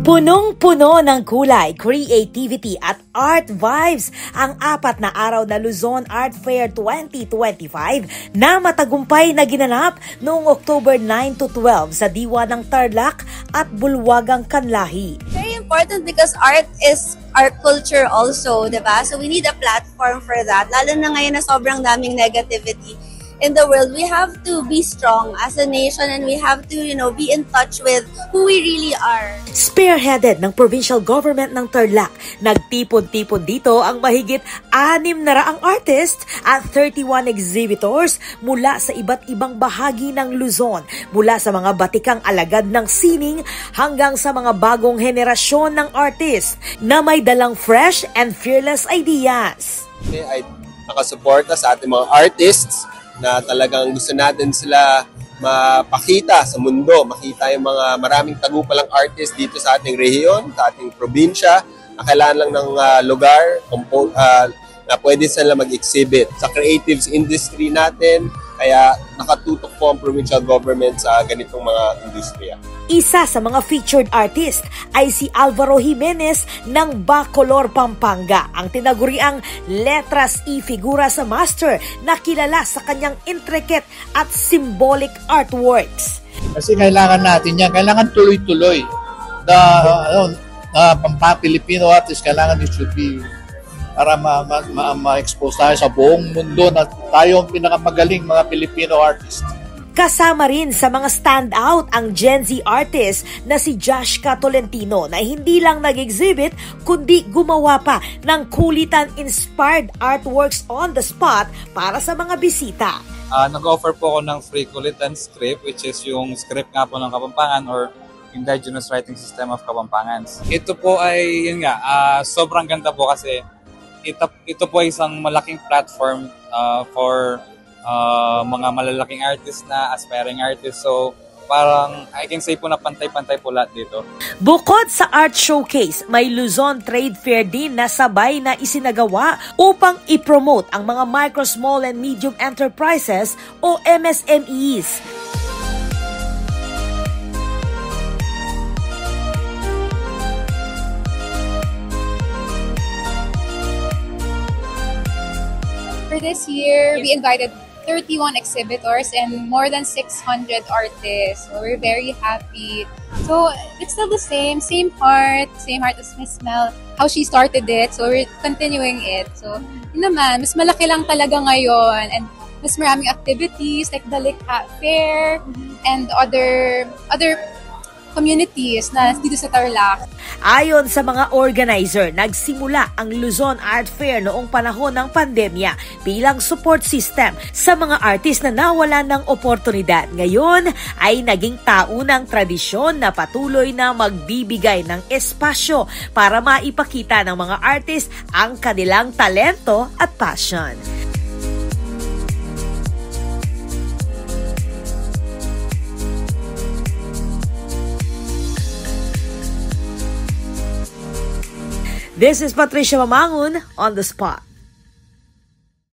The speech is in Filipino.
Punong-puno ng kulay, creativity at art vibes ang 4 na araw na Luzon Art Fair 2025 na matagumpay na ginanap noong October 9 to 12 sa diwa ng Tarlac at Bulwagang Kanlahi. Very important because art is our culture also, diba? So we need a platform for that. Lalo na ngayon na sobrang daming negativity in the world, we have to be strong as a nation and we have to, be in touch with who we really are. Spearheaded ng provincial government ng Tarlac, nagtipon-tipon dito ang mahigit 600 artists at 31 exhibitors mula sa iba't ibang bahagi ng Luzon, mula sa mga batikang alagad ng sining hanggang sa mga bagong henerasyon ng artists na may dalang fresh and fearless ideas. Ay nakasuporta sa ating mga artists na talagang gusto natin sila mapakita sa mundo, makita yung mga maraming tagumpalang artist dito sa ating rehiyon, sa ating probinsya, na kailangan lang ng lugar na pwede sila mag-exhibit. Sa creatives industry natin, kaya nakatutok po ang provincial government sa ganitong mga industriya. Isa sa mga featured artist ay si Alvaro Jimenez ng Bacolor, Pampanga, ang tinaguriang Letras y Figura sa Master na kilala sa kanyang intricate at symbolic artworks. Kasi kailangan natin yan, kailangan tuloy-tuloy. Pampa-Filipino artist, kailangan it should be para ma-expose tayo sa buong mundo na tayo ang pinakamagaling mga Filipino artist. Kasama rin sa mga standout ang Gen Z artist na si Joshka Tolentino na hindi lang nag-exhibit kundi gumawa pa ng kulitan-inspired artworks on the spot para sa mga bisita. Nag-offer po ako ng free kulitan script, which is yung script nga po ng Kapampangan or Indigenous Writing System of Kapampangan. Ito po ay, yun nga, sobrang ganda po kasi ito po ay isang malaking platform for mga malalaking artists na aspiring artists. So, parang I can say po na pantay-pantay po lahat dito. Bukod sa art showcase, may Luzon Trade Fair din na sabay na isinagawa upang i-promote ang mga micro, small, and medium enterprises o MSMEs. For this year, we invited 31 exhibitors and more than 600 artists. So we're very happy. So it's still the same heart as Miss Mel, how she started it. So we're continuing it. So yun naman, mas malaki lang talaga ngayon and mas maraming activities like the Likha Fair and other communities na dito sa Tarlac. Ayon sa mga organizer, nagsimula ang Luzon Art Fair noong panahon ng pandemya bilang support system sa mga artist na nawalan ng oportunidad. Ngayon ay naging taunang tradisyon na patuloy na magbibigay ng espasyo para maipakita ng mga artist ang kanilang talento at passion. This is Patricia Mamangun on the spot.